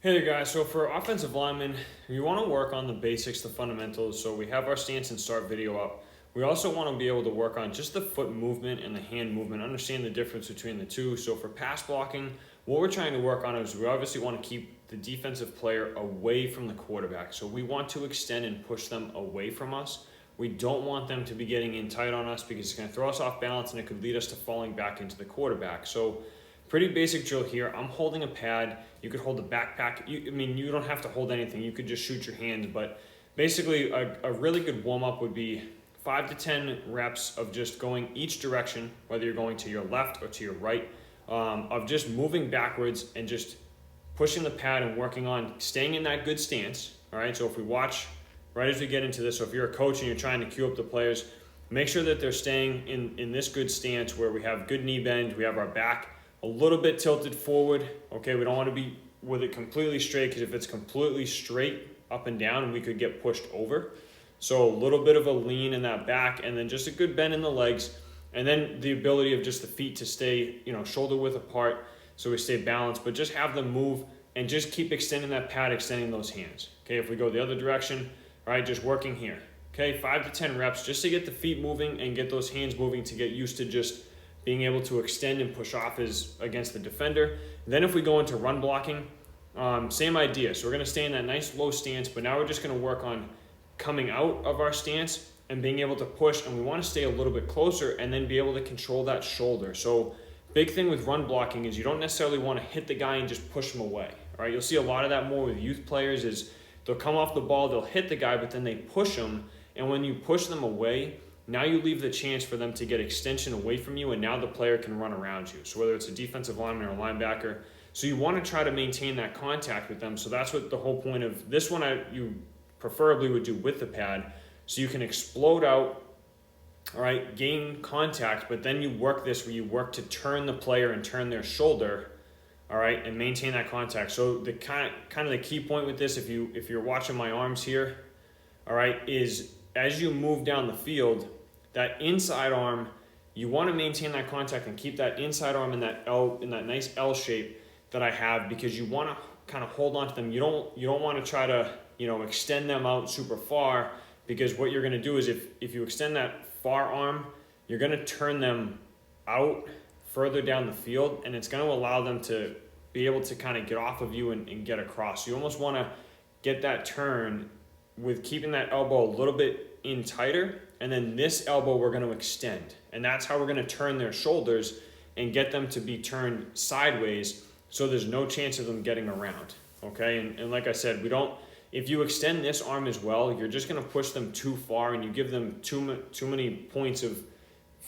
Hey there guys, so for offensive linemen, we want to work on the basics, the fundamentals. So we have our stance and start video up. We also want to be able to work on just the foot movement and the hand movement, understand the difference between the two. So for pass blocking, what we're trying to work on is we obviously want to keep the defensive player away from the quarterback. So we want to extend and push them away from us. We don't want them to be getting in tight on us because it's going to throw us off balance and it could lead us to falling back into the quarterback. So pretty basic drill here. I'm holding a pad. You could hold a backpack. You don't have to hold anything. You could just shoot your hands. But basically, a really good warm up would be 5 to 10 reps of just going each direction, whether you're going to your left or to your right, of just moving backwards and just pushing the pad and working on staying in that good stance. All right. So if we watch right as we get into this, so if you're a coach and you're trying to cue up the players, make sure that they're staying in this good stance where we have good knee bend, we have our back a little bit tilted forward. Okay, we don't want to be with it completely straight because if it's completely straight up and down, we could get pushed over. So a little bit of a lean in that back and then just a good bend in the legs. And then the ability of just the feet to stay, shoulder width apart so we stay balanced, but just have them move and just keep extending that pad, extending those hands. Okay, if we go the other direction, all right, just working here. Okay, 5 to 10 reps just to get the feet moving and get those hands moving to get used to just being able to extend and push off is against the defender. Then if we go into run blocking, same idea. So we're going to stay in that nice low stance, but now we're just going to work on coming out of our stance and being able to push, and we want to stay a little bit closer and then be able to control that shoulder. So big thing with run blocking is you don't necessarily want to hit the guy and just push him away. All right, you'll see a lot of that more with youth players is they'll come off the ball, they'll hit the guy, but then they push him, and when you push them away, now you leave the chance for them to get extension away from you, and now the player can run around you. So whether it's a defensive lineman or a linebacker, so you want to try to maintain that contact with them. So that's what the whole point of this one you preferably would do with the pad, so you can explode out, all right, gain contact, but then you work this where you work to turn the player and turn their shoulder, all right, and maintain that contact. So the kind of the key point with this, if you're watching my arms here, all right, is as you move down the field, that inside arm, you want to maintain that contact and keep that inside arm in that nice L shape that I have, because you want to kind of hold on to them. You don't want to try to extend them out super far, because what you're going to do is if you extend that far arm, you're going to turn them out further down the field, and it's going to allow them to be able to kind of get off of you and get across. You almost want to get that turn with keeping that elbow a little bit in tighter, and then this elbow we're going to extend, and that's how we're going to turn their shoulders and get them to be turned sideways, so there's no chance of them getting around. Okay, and like I said, if you extend this arm as well, you're just going to push them too far, and you give them too many points of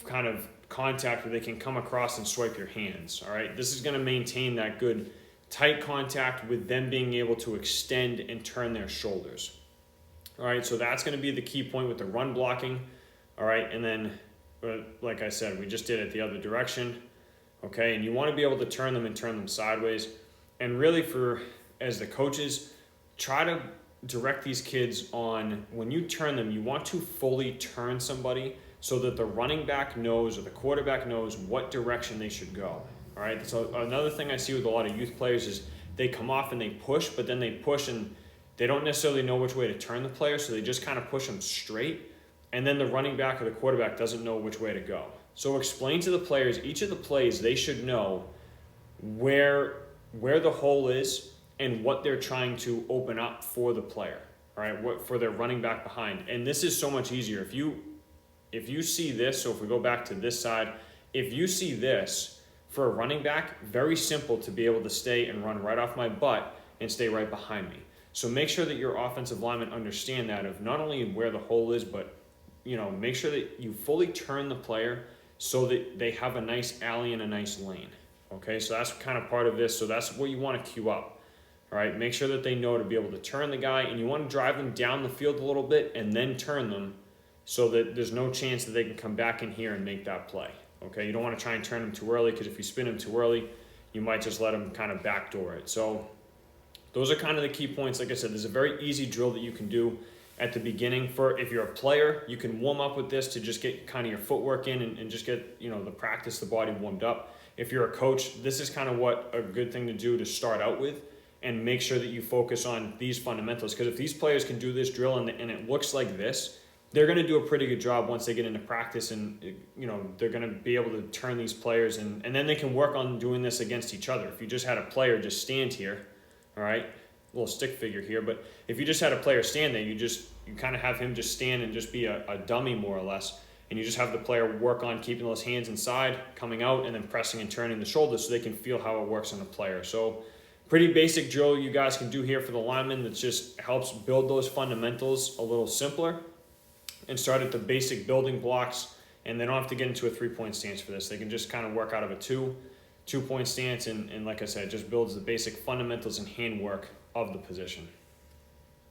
kind of contact where they can come across and swipe your hands. All right, this is going to maintain that good tight contact with them being able to extend and turn their shoulders. All right, so that's going to be the key point with the run blocking. All right, and then, like I said, we just did it the other direction. Okay, and you want to be able to turn them sideways. And really, as the coaches, try to direct these kids on when you turn them, you want to fully turn somebody so that the running back knows or the quarterback knows what direction they should go. All right, so another thing I see with a lot of youth players is they come off and they push, but then they push and they don't necessarily know which way to turn the player, so they just kind of push them straight, and then the running back or the quarterback doesn't know which way to go. So explain to the players, each of the plays, they should know where the hole is and what they're trying to open up for the player, all right, what for their running back behind. And this is so much easier. If you see this, so if we go back to this side, if you see this for a running back, very simple to be able to stay and run right off my butt and stay right behind me. So make sure that your offensive linemen understand that of not only where the hole is, but make sure that you fully turn the player so that they have a nice alley and a nice lane. Okay, so that's kind of part of this. So that's what you want to cue up. All right, make sure that they know to be able to turn the guy, and you want to drive them down the field a little bit and then turn them so that there's no chance that they can come back in here and make that play. Okay, you don't want to try and turn them too early, because if you spin them too early, you might just let them kind of backdoor it. So those are kind of the key points. Like I said, there's a very easy drill that you can do at the beginning. If you're a player, you can warm up with this to just get kind of your footwork in and just get the practice, the body warmed up. If you're a coach, this is kind of what a good thing to do to start out with, and make sure that you focus on these fundamentals. Because if these players can do this drill and it looks like this, they're going to do a pretty good job once they get into practice, and they're going to be able to turn these players, and then they can work on doing this against each other. If you just had a player just stand here, all right, little stick figure here, but if you just had a player stand there, you kind of have him just stand and just be a dummy more or less, and you just have the player work on keeping those hands inside, coming out, and then pressing and turning the shoulders so they can feel how it works on the player. So pretty basic drill you guys can do here for the lineman that just helps build those fundamentals a little simpler and start at the basic building blocks, and they don't have to get into a 3-point stance for this. They can just kind of work out of a two-point stance, and like I said, it just builds the basic fundamentals and handwork of the position.